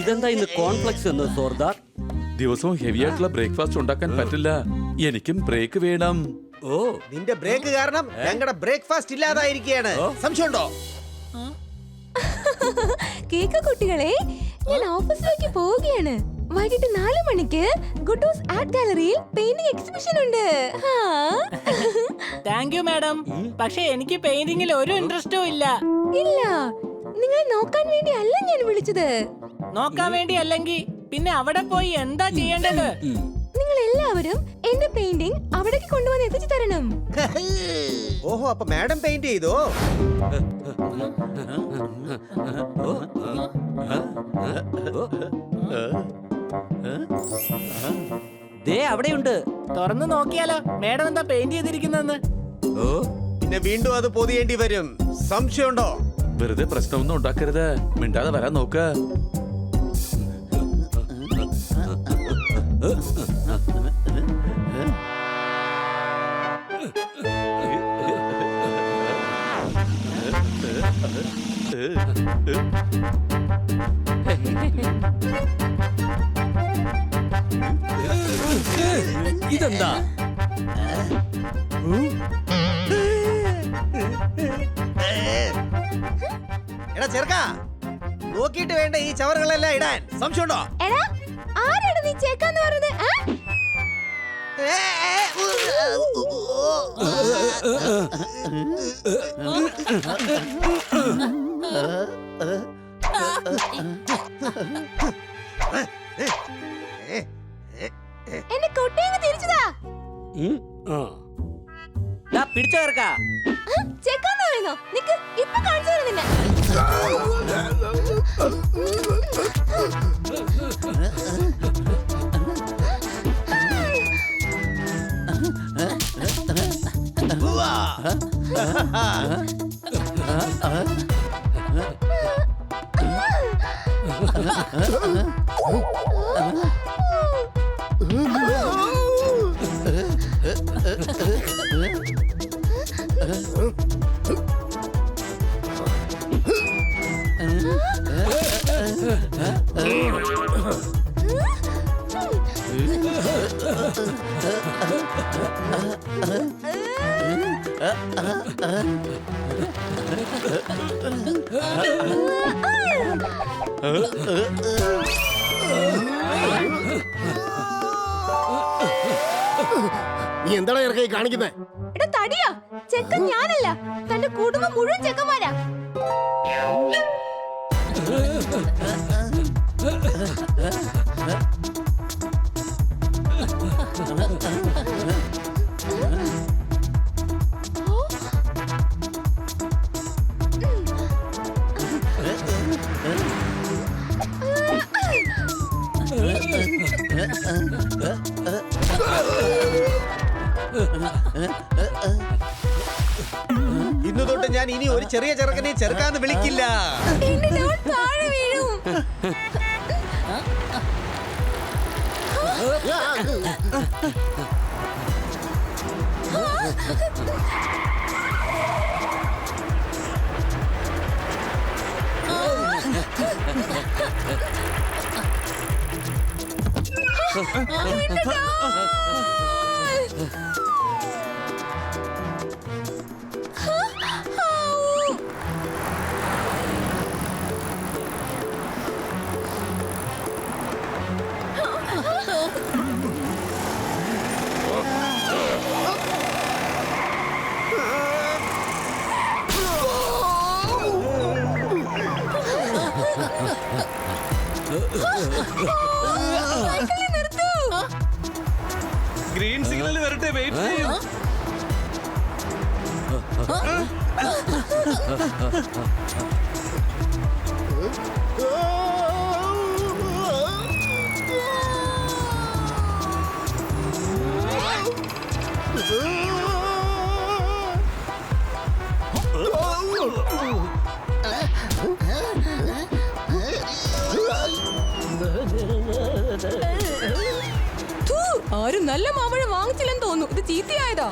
ഇതെന്താ ഇന്ന് കോൺഫ്ലെക്സ് എന്ന് സോർദാർ? ദിവസവും ഹെവി ആയിട്ടുള്ള ബ്രേക്ക്ഫാസ്റ്റ് ഉണ്ടാക്കാൻ പറ്റില്ല. എനിക്കും ബ്രേക്ക് വേണം. ഓ, നിന്റെ ബ്രേക്ക് കാരണം ഞങ്ങളുടെ ബ്രേക്ക്ഫാസ്റ്റ് ഇല്ലാതായിരിക്കുകയാണ്. സംശയമുണ്ടോ? കേക്ക് കുട്ടികളെ, ഞാൻ ഓഫീസിലേക്ക് പോവുകയാണ്. വൈകിട്ട് 4 മണിക്ക് ഗുഡൂസ് ആർട്ട് ഗാലറിയിൽ പെയിന്റിംഗ് എക്സിബിഷൻ ഉണ്ട്. Thank you madam. പക്ഷെ എനിക്ക് പെയിന്റിംഗിൽ ഒരു ഇൻട്രസ്റ്റും ഇല്ല. ഇല്ല, നിങ്ങൾ നോക്കാൻ വേണ്ടി അല്ല ഞാൻ വിളിച്ചത്. നോക്കാൻ വേണ്ടി അല്ലെങ്കിൽ പിന്നെ അവിടെ പോയി എന്താ ചെയ്യേണ്ടത്? നിങ്ങൾ എല്ലാവരും എന്റെ പെയിന്റിംഗ് അവിടേക്ക് കൊണ്ടുവന്ന് എത്തിച്ചു തരണം. ഓഹോ, അപ്പൊ മാഡം പെയിന്റ് ചെയ്തോ? ദേ അവിടെയുണ്ട്. തുറന്നു നോക്കിയാലോ മാഡം എന്താ പെയിന്റ് ചെയ്തിരിക്കുന്നെന്ന്. പിന്നെ വീണ്ടും അത് പൊതിയേണ്ടി വരും. സംശയമുണ്ടോ? വെറുതെ പ്രശ്നമൊന്നും ഉണ്ടാക്കരുത്. മിണ്ടാതെ വരാൻ നോക്ക. ഇതെന്താ? എടാ ചെറുക്കാ, നോക്കിയിട്ട് വേണ്ട ഈ ചവറുകളെല്ലാം ഇടാൻ. സംശയമുണ്ടോ? എടാ, ആരാണ് നീ ചേക്കാന്ന് പറഞ്ഞത്? എന്നെ കൊട്ടേങ്ങ് തിരിച്ചതാ. പിടിച്ചു ചേർക്കാ. ചേക്കാന്ന് പറയുന്നോ? നിക്ക്, ഇപ്പൊ കാണിച്ചു തരാം നിന്നെ. നീ എന്താണ് ഇറക്കായി കാണിക്കുന്നേ? എടാ തടിയാ, ചെക്കൻ ഞാനല്ല, തന്റെ കുടുംബം മുഴുവൻ ചെക്കന്മാരാ. ഇന്നു തൊട്ട് ഞാൻ ഇനി ഒരു ചെറിയ ചെറുക്കനെ ചെറുക്കാന്ന് വിളിക്കില്ല. എന്റെ ഡോൾ താഴെ വീഴും. ഗ്രീൻ സിഗ്നൽ വരട്ടെ, വെയിറ്റ് ചെയ്യൂ. നല്ല മാമ്പഴം വാങ്ങിച്ചില്ലെന്ന് തോന്നുന്നു. ഇത് ചീത്തയായതാ.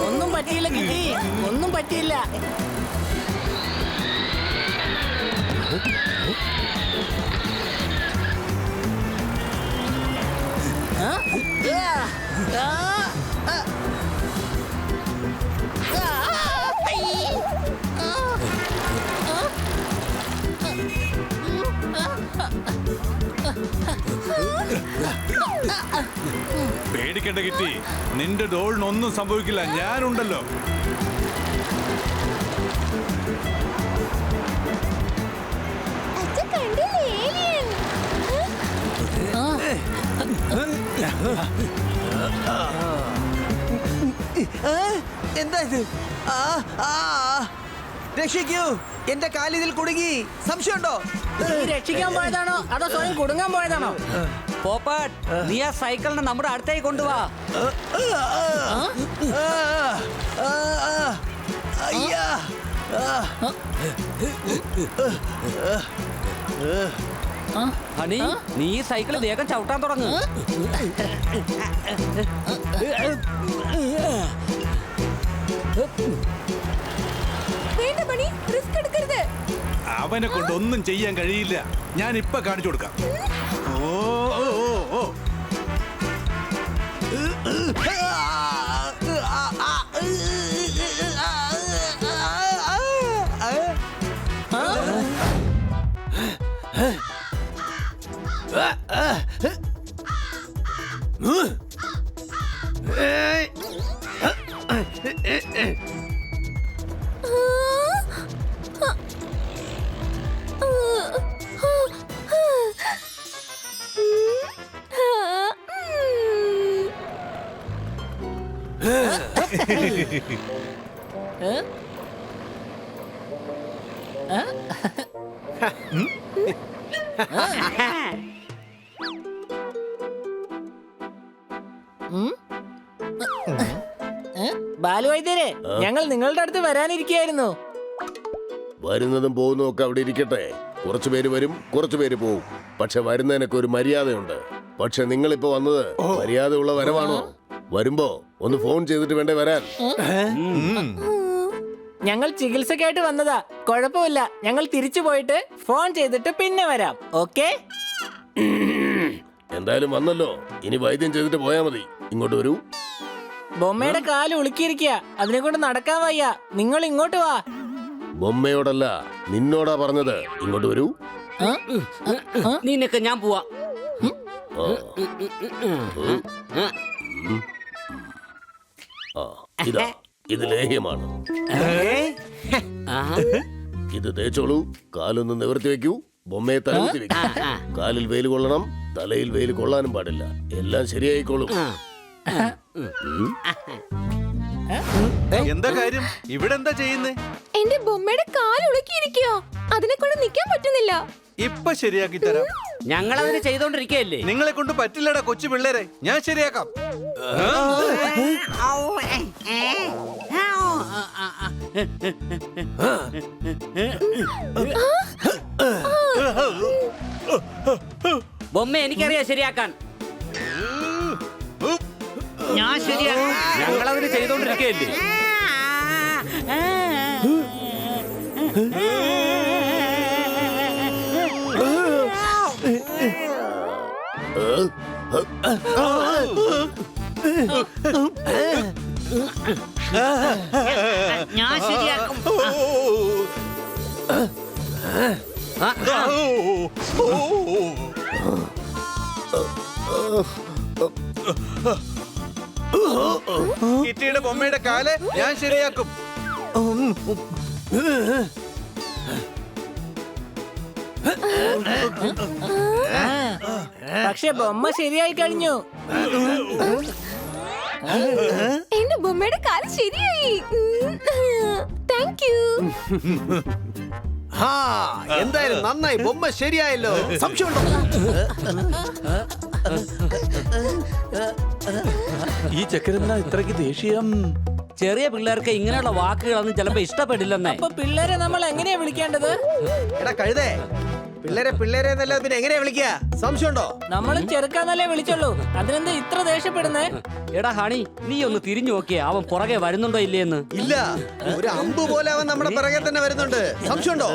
ഒന്നും പറ്റിയില്ല കിട്ടി, ഒന്നും പറ്റിയില്ല. ആ? ആ, ആ, ആ. പേടിക്കണ്ട കിറ്റി, നിന്റെ ഡോളിനൊന്നും സംഭവിക്കില്ല, ഞാനുണ്ടല്ലോ. അച്ഛൻ കണ്ടില്ലേ ഏലിയൻ? എന്താ ഇത്? ആ, ആ, രക്ഷിക്കൂ, എന്റെ കാലിതിൽ കുടുങ്ങി. സംശയമുണ്ടോ? നീ രക്ഷിക്കാൻ പോയതാണോ അതോ സ്വയം കുടുങ്ങാൻ പോയതാണോ? പോപ്പട്ട്, നീ ആ സൈക്കിളിനെ നമ്മുടെ അടുത്തേക്ക് കൊണ്ടുവാ. അയ്യാ. ഹണി, നീ ഈ സൈക്കിൾ വേഗം ചവിട്ടാൻ തുടങ്ങ്. വേണ്ട ബണി, റിസ്ക് എടുക്കരുത്. അവനെ കൊണ്ട് ഒന്നും ചെയ്യാൻ കഴിയില്ല. ഞാൻ ഇപ്പൊ കാണിച്ചു കൊടുക്കാം. ഓ ഓ ഓ ഓ ബാലുവൈദ്യരെ, ഞങ്ങൾ നിങ്ങളുടെ അടുത്ത് വരാനിരിക്കുകയായിരുന്നു. വരുന്നതും പോകുന്നതും ഒക്കെ അവിടെ ഇരിക്കട്ടെ. കുറച്ചു പേര് വരും, കുറച്ചു പേര് പോവും. പക്ഷെ വരുന്നതിനൊക്കെ ഒരു മര്യാദയുണ്ട്. പക്ഷെ നിങ്ങളിപ്പോ വന്നത് മര്യാദയുള്ള വരവാണോ? വരുമ്പോ ഒന്ന് ഫോൺ ചെയ്തിട്ട് വേണ്ടേ വരാൻ? ഞങ്ങൾ ചികിത്സക്കായിട്ട് വന്നതാ. കുഴപ്പമില്ല, ഞങ്ങൾ തിരിച്ചു പോയിട്ട് ഫോൺ ചെയ്തിട്ട് പിന്നെ വരാം. ഓക്കെ? എന്തായാലും വന്നല്ലോ, ഇനി വൈദ്യം ചെയ്തിട്ട് പോയാ മതി. ഇങ്ങോട്ട് വരൂ. ബൊമ്മയുടെ കാല് ഉളുക്കിയിരിക്കുക, അതിനെ കൊണ്ട് നടക്കാൻ വയ്യ. നിങ്ങൾ ഇങ്ങോട്ട് വാ. ബൊമ്മയോടല്ല, നിന്നോടാ പറഞ്ഞത്. ഇങ്ങോട്ട് വരൂ. നിനക്ക് ഞാൻ പോവാ. ആ. ആ, ഇതാ, ഇത് ലേഹ്യമാണ്. ഇത് തേച്ചോളൂ. കാലൊന്ന് നിവർത്തി വെക്കൂ. ബൊമ്മയെ തലകുത്തി വെക്കൂ. കാലിൽ വെയിൽ കൊള്ളണം, തലയിൽ വെയിൽ കൊള്ളാനും പാടില്ല. എല്ലാം ശരിയായിക്കോളും. എന്താ കാര്യം? ഇവിടെ എന്താ ചെയ്യുന്നേ? എന്റെ ബൊമ്മയുടെ കാൽ ഉളുക്കിയിരിക്കോ, അതിനെ കൊണ്ട് നിൽക്കാൻ പറ്റുന്നില്ല. ഇപ്പൊ ശരിയാക്കി തരാം. ഞങ്ങൾ അതിന് ചെയ്തോണ്ടിരിക്കയല്ലേ. നിങ്ങളെ കൊണ്ട് പറ്റില്ലടാ കൊച്ചു പിള്ളേരെ, ഞാൻ ശരിയാക്കാം. ബൊമ്മ എനിക്കറിയാം ശരിയാക്കാൻ. ഞാൻ ശരിയാക്കാം. ഞങ്ങൾ അതിന് ചെയ്തോണ്ടിരിക്കയല്ലേ. ഞാൻ ശരിയാക്കും. കിറ്റിയുടെ ബൊമ്മയുടെ കാല് ഞാൻ ശരിയാക്കും. പക്ഷെ ബൊമ്മ ശരിയായി കഴിഞ്ഞു. എന്റെ എന്റെ ബൊമ്മയുടെ കാല് ശരിയായി. Thank you. ഹാ, എന്തായാലും നന്നായി, ബൊമ്മ ശരിയായല്ലോ. സംശയമുണ്ടോ? ഈ ചെക്കനെന്താ ഇത്രയ്ക്ക് ദേഷ്യം? ചെറിയ പിള്ളേർക്ക് ഇങ്ങനെയുള്ള വാക്കുകളൊന്നും ചിലപ്പോ ഇഷ്ടപ്പെടില്ലെന്നേ. അപ്പൊ പിള്ളേരെ നമ്മൾ എങ്ങനെയാ വിളിക്കേണ്ടത്? എടാ കഴുതേ, പിള്ളേരെ എന്നല്ല പിന്നെ എങ്ങനെയാ വിളിക്കുക? സംശയമുണ്ടോ? നമ്മളും ചെറുക്കാന്നല്ലേ വിളിച്ചുള്ളൂ, അതിനെന്താ ഇത്ര ദേഷ്യപ്പെടുന്നേ? എടാ ഹണി, നീ ഒന്ന് തിരിഞ്ഞു നോക്കിയേ, അവൻ പുറകെ വരുന്നുണ്ടോ ഇല്ലേന്ന്. ഇല്ല, ഒരു അമ്പ് പോലെ അവൻ നമ്മുടെ പിറകെ തന്നെ വരുന്നുണ്ട്. സംശയമുണ്ടോ?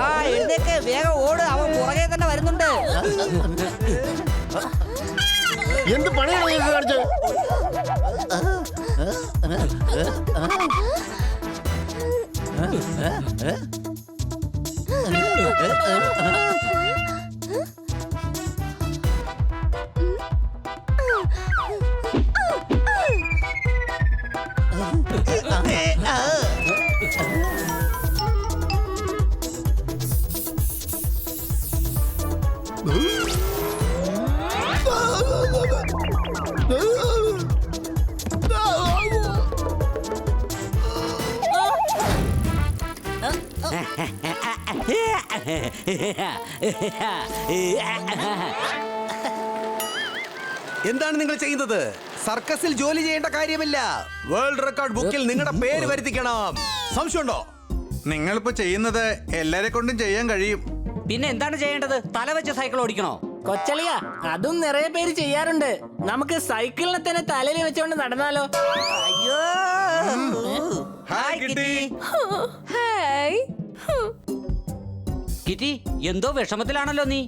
ആ എഴുന്നേക്ക്, വേഗം ഓട്, അവൻ പുറകെ തന്നെ വരുന്നുണ്ട്. എന്ത് പണിയാണ് നിങ്ങൾ കാണിച്ചത്? എന്താണ് നിങ്ങൾ ചെയ്യുന്നത്? സർക്കസിൽ ജോലി ചെയ്യേണ്ട കാര്യമില്ല. വേൾഡ് റെക്കോർഡ് ബുക്കിൽ നിങ്ങളുടെ പേര് വരുത്തിക്കണം. സംശയമുണ്ടോ? നിങ്ങളിപ്പോ ചെയ്യുന്നത് എല്ലാരെ കൊണ്ടും ചെയ്യാൻ കഴിയും. പിന്നെ എന്താണ് ചെയ്യേണ്ടത്? തല വെച്ച് സൈക്കിൾ ഓടിക്കണോ? കൊച്ചളിയ, അതും നിറയെ പേര് ചെയ്യാറുണ്ട്. നമുക്ക് സൈക്കിളിനെ തന്നെ തലയിൽ വെച്ചോണ്ട് നടന്നാലോ? അയ്യോ. ഹായ് കിട്ടി. ഹായ്. കിറ്റി, എന്തോ വിഷമത്തിലാണല്ലോ നീ.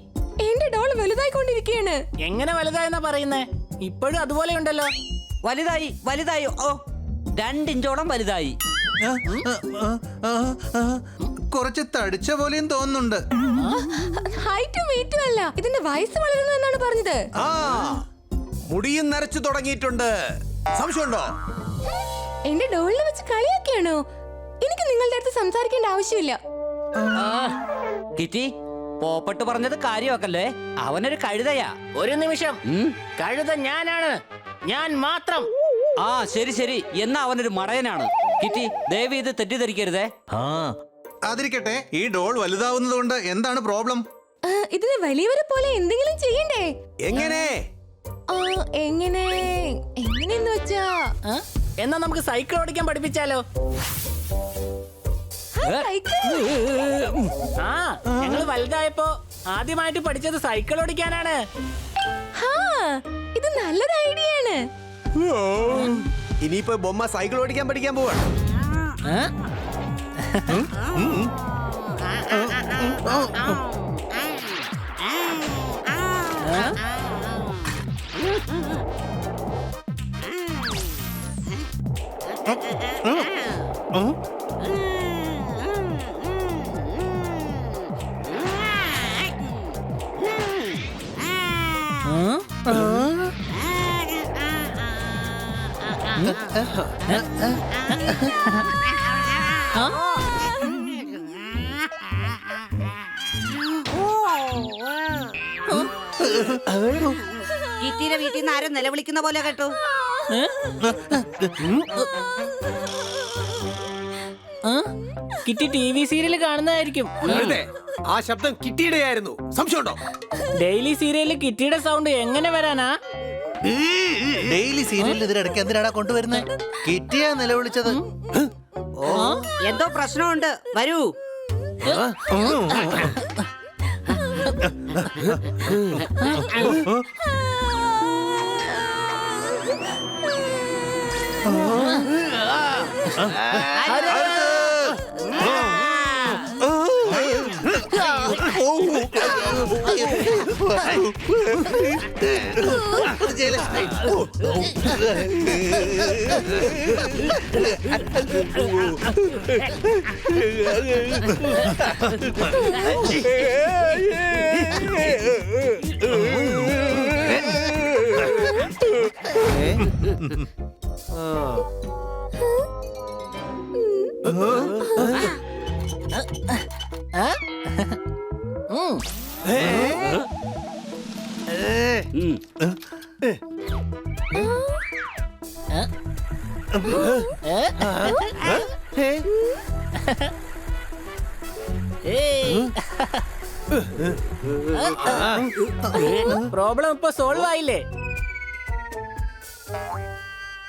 എന്റെ ഡോൾ വലുതായിക്കൊണ്ടിരിക്കുകയാണ്. എങ്ങനെ വലുതായെന്നാ പറയുന്നേ? ഇപ്പോഴും അതുപോലെ ഉണ്ടല്ലോ. വലുതായി. ഓ, 2 ഇഞ്ചോളം വലുതായി. കുറച്ച് തടിച്ച പോലെയും തോന്നുന്നുണ്ട്. ഹൈറ്റും വെയിറ്റും അല്ല, ഇതിന്റെ വയസ്സ് വളരുന്നു എന്നാണ് പറഞ്ഞത്. ആ, മുടിയും നരച്ചു തുടങ്ങിയിട്ടുണ്ട്. സംശയമുണ്ടോ? എന്റെ ഡോളിനെ വെച്ച് കളിയാക്കിയാണോ? എനിക്ക് നിങ്ങളുടെ അടുത്ത് സംസാരിക്കേണ്ട ആവശ്യമില്ല. കിറ്റി, പോപ്പട്ട് പറഞ്ഞത് കാര്യമാക്കല്ലേ, അവനൊരു കഴുതയാ. ഒരു നിമിഷം, കഴുത ഞാനാണ്, ഞാൻ മാത്രം. ആ ശരി, എന്നാ അവനൊരു മടയനാണ്. കിറ്റി, ദയവ് ഇത് തെറ്റിദ്ധരിക്കരുതേ. അതിരിക്കട്ടെ, ഈ ഡോൾ വലുതാവുന്നത് കൊണ്ട് എന്താണ് പ്രോബ്ലം? ഇതിന് വലിയവരെ പോലെ എന്തെങ്കിലും ചെയ്യണ്ടേ? എങ്ങനെ? എങ്ങനെയെന്ന് വെച്ചാ, എന്നാ നമുക്ക് സൈക്കിൾ ഓടിക്കാൻ പഠിപ്പിച്ചാലോ? സൈക്കിൾ. ആ, ഞങ്ങൾ വലുതായപ്പോ ആദ്യമായിട്ട് പഠിച്ചത് സൈക്കിൾ ഓടിക്കാനാണ്. ഹാ, ഇത് നല്ലൊരു ഐഡിയ ആണ്. ഇനിയിപ്പോ ബൊമ്മ സൈക്കിൾ ഓടിക്കാൻ പഠിക്കാൻ പോവാണ്. കിറ്റിയുടെ വീട്ടിൽ നിന്ന് ആരും നിലവിളിക്കുന്ന പോലെ കേട്ടു. കിറ്റി TV സീരിയൽ കാണുന്നതായിരിക്കും. ആ ശബ്ദം കിട്ടിയുടെയായിരുന്നു. സംശയമുണ്ടോ? ഡെയിലി സീരിയലിൽ കിറ്റിയുടെ സൗണ്ട് എങ്ങനെ വരാനാ? ഡെയിലി സീരിയലിൽ ഇതിനിടയ്ക്ക് എന്തിനാണ് കൊണ്ടുവരുന്നത്? കിറ്റിയാ നിലവിളിച്ചത്. എന്തോ പ്രശ്നമുണ്ട്, വരൂ. ആ? ഉം. ഉം. പ്രോബ്ലം ഇപ്പൊ സോൾവ് ആയില്ലേ?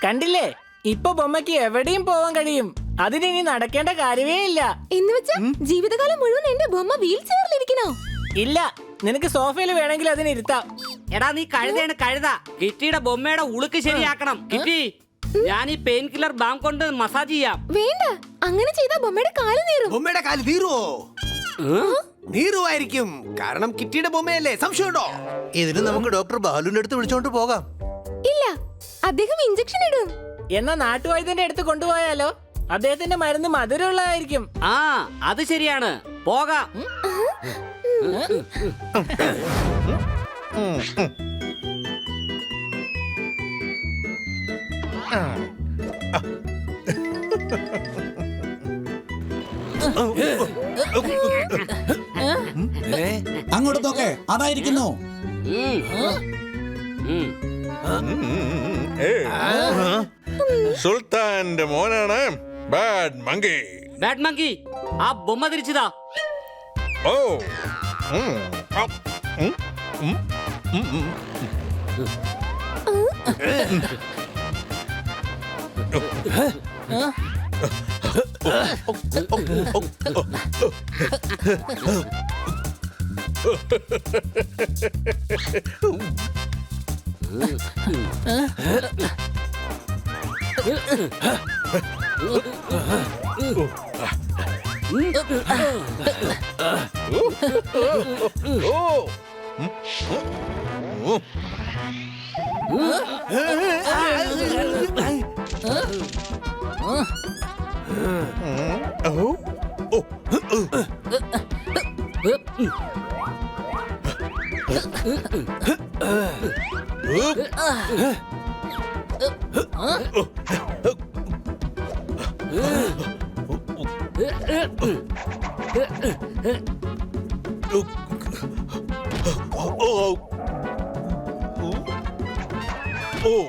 കണ്ടില്ലേ, ഇപ്പൊ ബൊമ്മയ്ക്ക് എവിടെയും പോവാൻ കഴിയും. അതിന് ഇനി നടക്കേണ്ട കാര്യമേ ഇല്ല. എന്ന് വെച്ചാ ജീവിതകാലം മുഴുവൻ എന്റെ ബൊമ്മ വീൽ ചെയറിലിരിക്കണോ? ഇല്ല, നിനക്ക് സോഫയിൽ വേണമെങ്കിൽ അതിന് ഇരുത്താം. എടാ നീ കഴുതയാണ് കഴുത. കിറ്റിയുടെ ബൊമ്മയുടെ ഉളുക്ക് ശരിയാക്കണം. കിറ്റി, ഞാൻ ഈ പെയിൻ കില്ലർ ബാം കൊണ്ട് മസാജ് ചെയ്യാം. വേണ്ട, അങ്ങനെ ചെയ്താ ബൊമ്മയുടെ കാല് നീറും. ബൊമ്മയുടെ കാല് നീറുവോ? നീറുവായിരിക്കും, കാരണം കിറ്റിയുടെ ബൊമ്മയല്ലേ. സംശയമുണ്ടോ? ഇതിന് നമുക്ക് ഡോക്ടർ ബാലുവിന്റെ അടുത്ത് വിളിച്ചോണ്ട് പോകാം. ഇല്ല, അദ്ദേഹം ഇഞ്ചക്ഷൻ ഇടും. എന്നാ നാട്ടുവൈദ്യന്റെ അടുത്ത് കൊണ്ടുപോയാലോ? അദ്ദേഹത്തിന്റെ മരുന്ന് മധുരമുള്ളതായിരിക്കും. ആ അത് ശരിയാണ്, പോകാം. അങ്ങോട്ട് നോക്കേ, അതായിരിക്കുന്നു. സുൽത്താന്റെ മോനാണ് ബാഡ് മങ്കി. ബാഡ് മങ്കി, ആ ബൊമ്മ തിരിച്ചതാ. ഓ Oh,